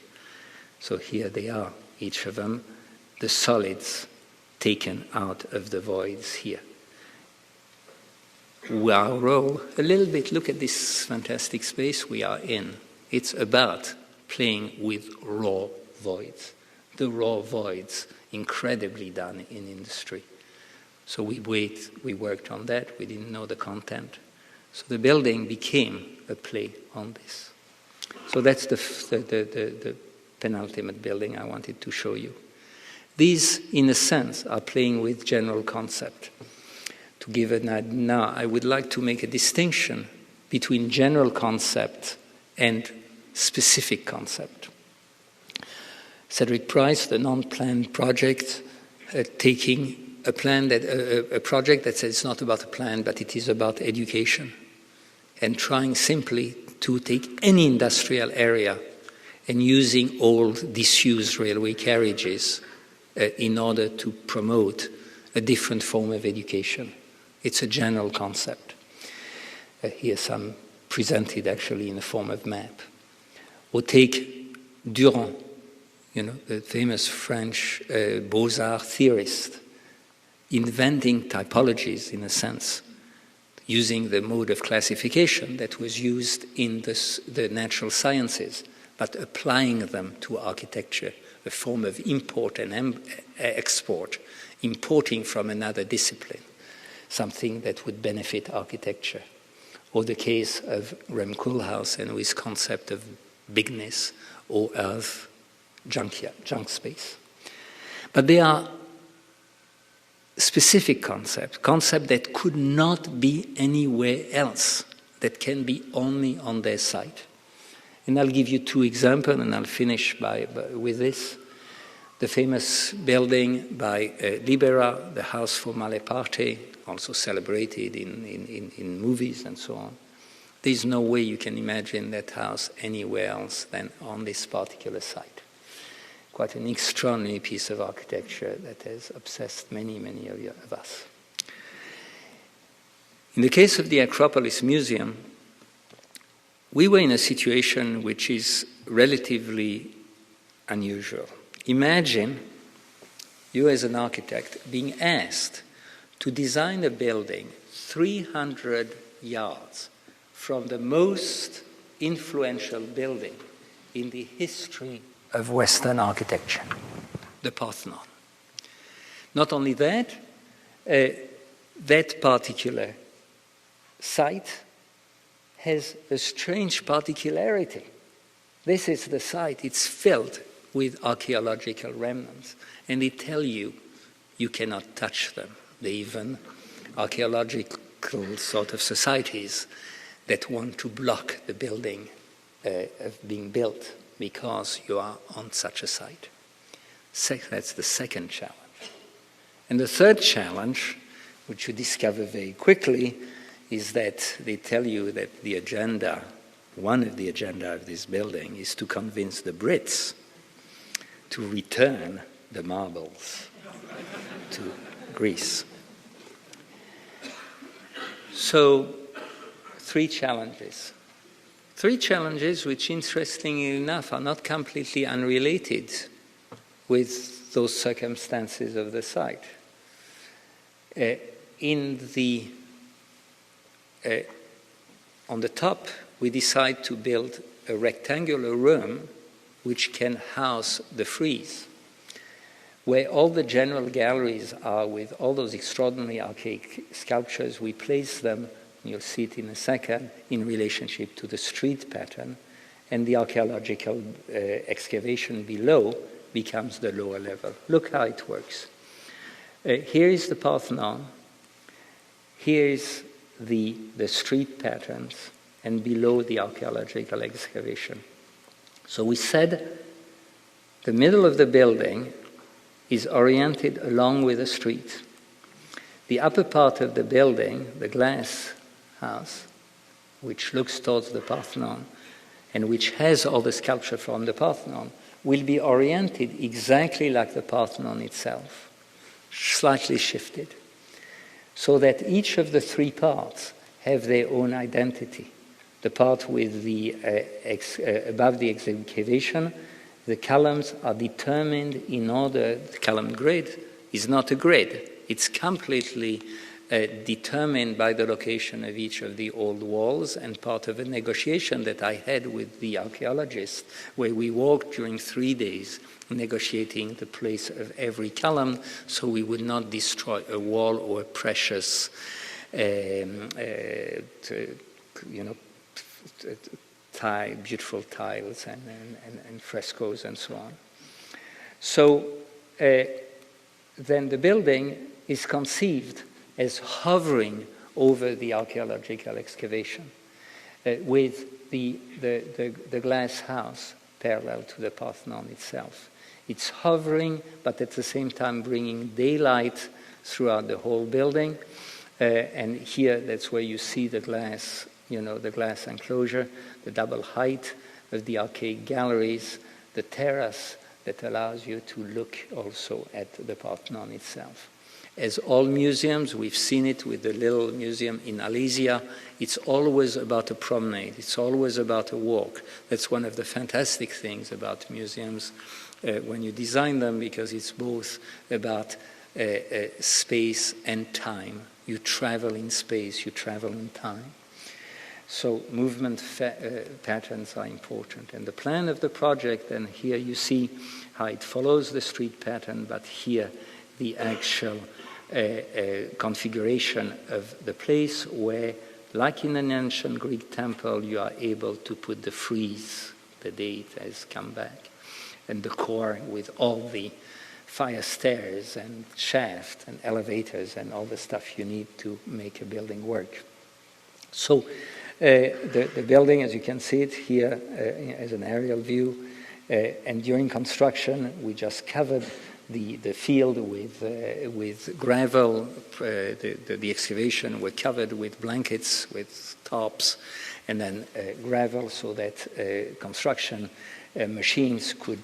So here they are, each of them, the solids taken out of the voids here. Our role, a little bit, look at this fantastic space we are in. It's about playing with raw voids. The raw voids, incredibly done in industry. So we worked on that, we didn't know the content. So the building became a play on this. So that's the penultimate building I wanted to show you. These, in a sense, are playing with general concept. To give an idea, now I would like to make a distinction between general concept and specific concept. Cedric Price, the non-planned project, taking a plan that a project that says it's not about a plan, but it is about education, and trying simply to take any industrial area and using old disused railway carriages in order to promote a different form of education. It's a general concept. Here some presented actually in the form of map. Or take Durand, the famous French Beaux-Arts theorist, inventing typologies in a sense, using the mode of classification that was used in the natural sciences, but applying them to architecture, a form of import and export, importing from another discipline, something that would benefit architecture. Or the case of Rem Koolhaas and his concept of bigness or of junk space. But they are specific concepts that could not be anywhere else, that can be only on their site. And I'll give you 2 examples, and I'll finish with this. The famous building by Libera, the House for Malaparte, also celebrated in movies and so on. There's no way you can imagine that house anywhere else than on this particular site. Quite an extraordinary piece of architecture that has obsessed many, many of us. In the case of the Acropolis Museum, we were in a situation which is relatively unusual. Imagine you as an architect being asked to design a building 300 yards from the most influential building in the history of Western architecture, the Parthenon. Not only that, that particular site has a strange particularity. This is the site, it's filled with archaeological remnants, and they tell you you cannot touch them. They even archaeological sort of societies that want to block the building of being built because you are on such a site. That's the second challenge. And the third challenge, which you discover very quickly, is that they tell you that the agenda, one of the agenda of this building is to convince the Brits to return the marbles to Greece. So, three challenges. Three challenges which, interestingly enough, are not completely unrelated with those circumstances of the site. On the top, we decide to build a rectangular room which can house the frieze, where all the general galleries are with all those extraordinary archaic sculptures. We place them, you'll see it in a second, in relationship to the street pattern, and the archaeological excavation below becomes the lower level. Look how it works. Here is the Parthenon, here is the street patterns, and below the archaeological excavation. So we said the middle of the building is oriented along with the street. The upper part of the building, the glass house, which looks towards the Parthenon and which has all the sculpture from the Parthenon, will be oriented exactly like the Parthenon itself, slightly shifted, so that each of the three parts have their own identity. The part with the above the excavation, the columns are determined in order. The column grid is not a grid. It's completely determined by the location of each of the old walls, and part of a negotiation that I had with the archaeologists, where we walked during 3 days negotiating the place of every column so we would not destroy a wall or a precious beautiful tiles and frescoes and so on. So then the building is conceived as hovering over the archaeological excavation with the glass house parallel to the Parthenon itself. It's hovering, but at the same time bringing daylight throughout the whole building. And here, that's where you see the glass, the glass enclosure, the double height of the archaic galleries, the terrace that allows you to look also at the Parthenon itself. As all museums, we've seen it with the little museum in Alesia, it's always about a promenade, it's always about a walk. That's one of the fantastic things about museums when you design them, because it's both about space and time. You travel in space, you travel in time. So movement patterns are important. And the plan of the project, and here you see how it follows the street pattern, but here the actual configuration of the place where, like in an ancient Greek temple, you are able to put the frieze, the date has come back, and the core with all the fire stairs and shaft and elevators and all the stuff you need to make a building work. So the building, as you can see it here as an aerial view, And during construction, we just covered the field with gravel. The excavation were covered with blankets, with tarps, and then gravel, so that construction machines could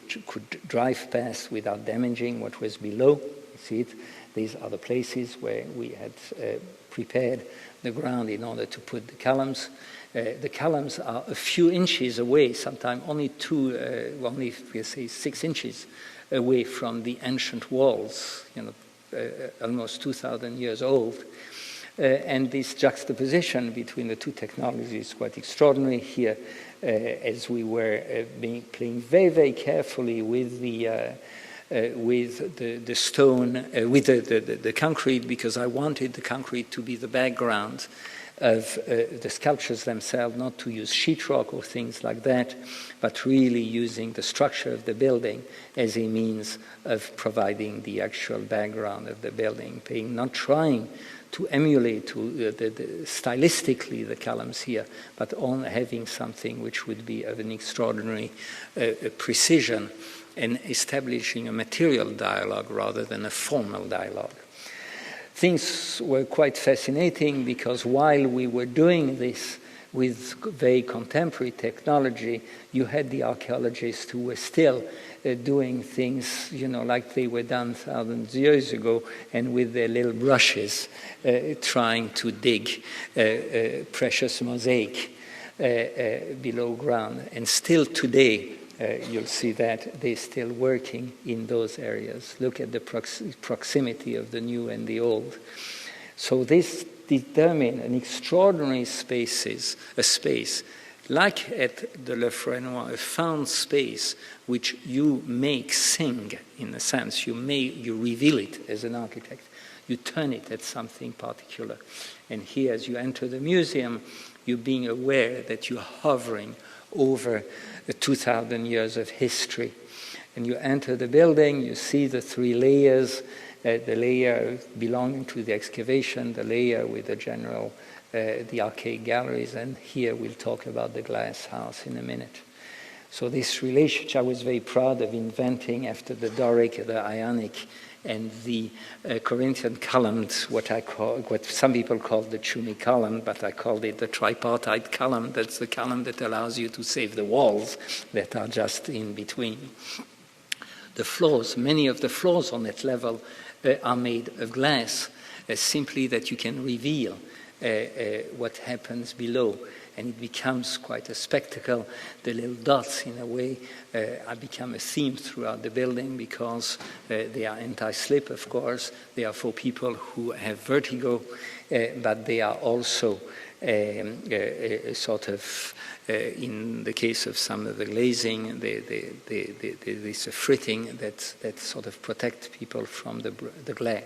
drive past without damaging what was below. You see it? These are the places where we had prepared the ground in order to put the columns. The columns are a few inches away, sometimes only we say 6 inches away from the ancient walls, almost 2,000 years old. And this juxtaposition between the two technologies is quite extraordinary here, as we were playing very, very carefully with the stone, with the concrete, because I wanted the concrete to be the background of the sculptures themselves, not to use sheetrock or things like that, but really using the structure of the building as a means of providing the actual background of the building, not trying to emulate stylistically the columns here, but on having something which would be of an extraordinary precision and establishing a material dialogue rather than a formal dialogue. Things were quite fascinating because while we were doing this with very contemporary technology, you had the archaeologists who were still doing things, like they were done thousands of years ago, and with their little brushes trying to dig precious mosaic below ground. And still today, you'll see that they're still working in those areas. Look at the proximity of the new and the old. So this determines an extraordinary space, like at the Le Fresnoy, a found space which you make sing, in a sense. You reveal it as an architect. You turn it at something particular. And here, as you enter the museum, you're being aware that you're hovering over the 2,000 years of history. And you enter the building, you see the 3 layers, the layer belonging to the excavation, the layer with the general, the archaic galleries, and here we'll talk about the glass house in a minute. So this relationship I was very proud of inventing after the Doric, the Ionic, and the Corinthian column, what some people call the Tschumi column, but I called it the tripartite column. That's the column that allows you to save the walls that are just in between. The floors, many of the floors on that level are made of glass, simply that you can reveal what happens below. And it becomes quite a spectacle. The little dots, in a way, become a theme throughout the building because they are anti-slip, of course. They are for people who have vertigo, but they are also sort of, in the case of some of the glazing, there's a fritting that sort of protects people from the glare.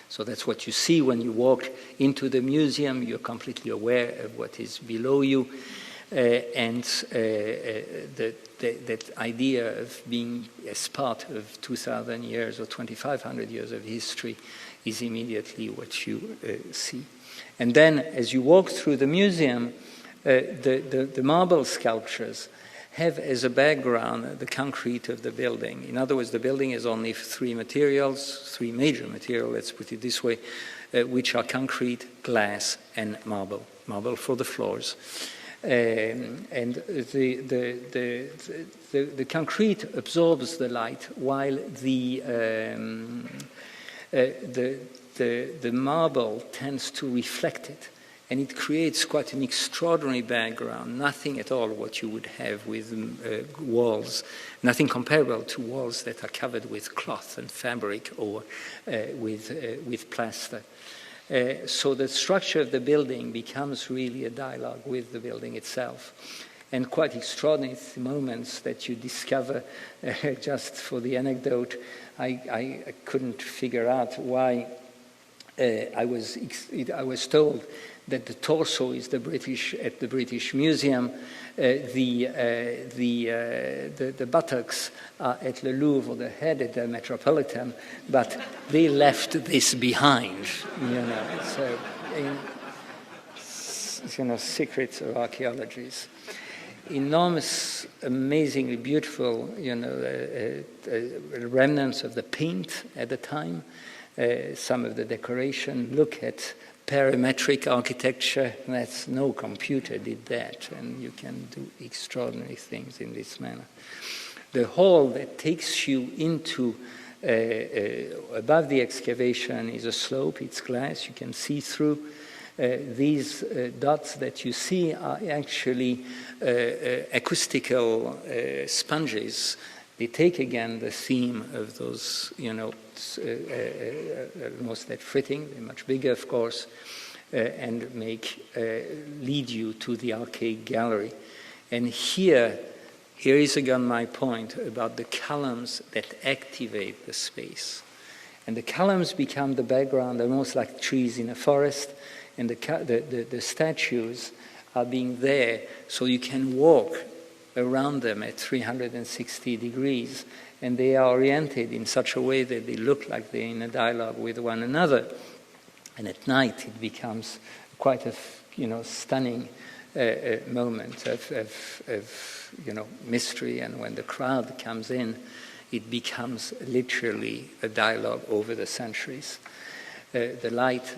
So that's what you see when you walk into the museum. You're completely aware of what is below you. And that idea of being as part of 2,000 years or 2,500 years of history is immediately what you see. And then as you walk through the museum, the marble sculptures have as a background the concrete of the building. In other words, the building has only 3 major materials, let's put it this way, which are concrete, glass, and marble. Marble for the floors. And the concrete absorbs the light, while the marble tends to reflect it. And it creates quite an extraordinary background, nothing at all what you would have with walls, nothing comparable to walls that are covered with cloth and fabric or with plaster. So the structure of the building becomes really a dialogue with the building itself. And quite extraordinary moments that you discover, just for the anecdote, I couldn't figure out why I was told that the torso is at the British Museum, the buttocks are at the Louvre, the head at the Metropolitan, but they left this behind, So, secrets of archaeologies. enormous, amazingly beautiful, remnants of the paint at the time, some of the decoration. Look at parametric architecture. That's no computer did that, and you can do extraordinary things in this manner. The hall that takes you into above the excavation is a slope. It's glass. You can see through. These dots that you see are actually acoustical sponges. They take again the theme of those, almost that fritting. They're much bigger, of course, and lead you to the arcade gallery. And here is again my point about the columns that activate the space. And the columns become the background, almost like trees in a forest. And the statues are being there so you can walk around them at 360 degrees, and they are oriented in such a way that they look like they're in a dialogue with one another. And at night it becomes quite a stunning moment of mystery, and when the crowd comes in, it becomes literally a dialogue over the centuries. The light,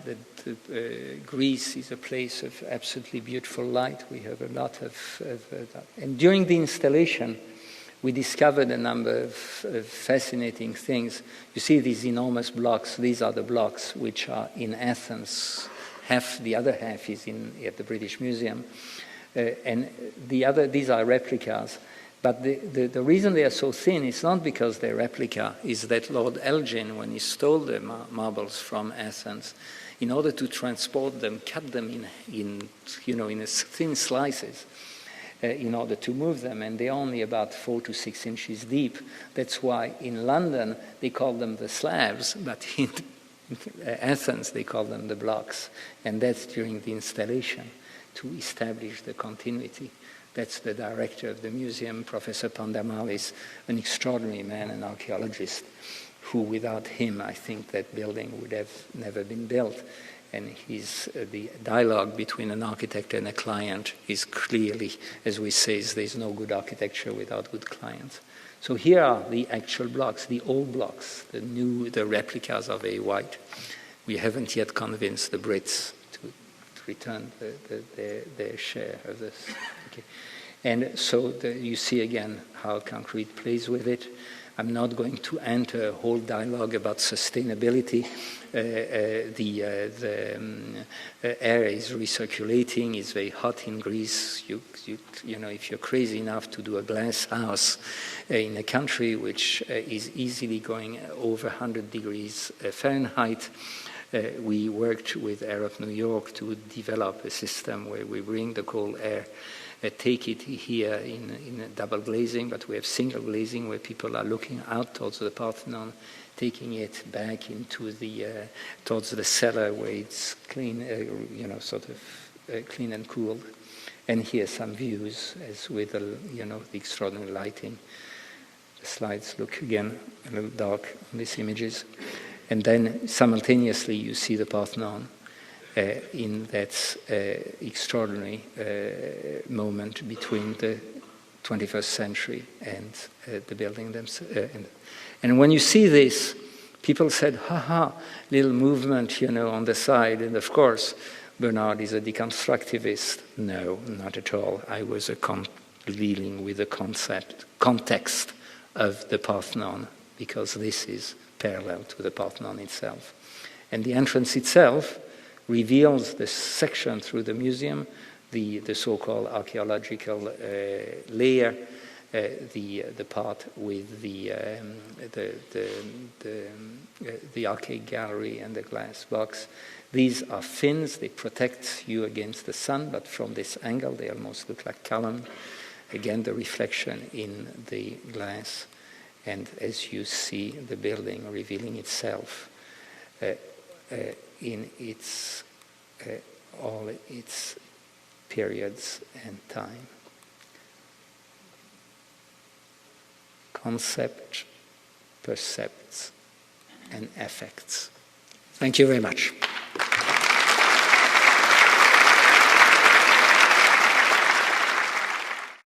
Greece is a place of absolutely beautiful light. We have a lot of that. And during the installation, we discovered a number of fascinating things. You see these enormous blocks. These are the blocks which are in Athens. The other half is at the British Museum. And these are replicas. But the reason they are so thin is not because they're replica, is that Lord Elgin, when he stole the marbles from Athens, in order to transport them, cut them in thin slices in order to move them, and they're only about 4 to 6 inches deep. That's why in London they call them the slabs, but in Athens they call them the blocks, and that's during the installation to establish the continuity. That's the director of the museum, Professor Pandamalis, an extraordinary man, an archaeologist, who without him, I think that building would have never been built. And the dialogue between an architect and a client is clearly, as we say, there's no good architecture without good clients. So here are the actual blocks, the old blocks, the replicas are very white. We haven't yet convinced the Brits to return their share of this. Okay. And so you see again how concrete plays with it. I'm not going to enter a whole dialogue about sustainability. The air is recirculating. It's very hot in Greece. If you're crazy enough to do a glass house in a country which is easily going over 100 degrees Fahrenheit, we worked with Air of New York to develop a system where we bring the cold air, take it here in a double glazing, but we have single glazing where people are looking out towards the Parthenon, taking it back into towards the cellar where it's clean, clean and cooled. And here some views as with the extraordinary lighting. The slides look again a little dark on these images. And then simultaneously you see the Parthenon in that extraordinary moment between the 21st century and the building themselves. And when you see this, people said, little movement, on the side. And of course, Bernard is a deconstructivist. No, not at all. I was dealing with the context of the Parthenon, because this is parallel to the Parthenon itself. And the entrance itself reveals the section through the museum, the so-called archaeological layer, the part with the arcade gallery and the glass box. These are fins. They protect you against the sun, but from this angle they almost look like column. Again, the reflection in the glass, and as you see the building revealing itself in its all its periods and time. Concept, percepts, and affects. Thank you very much.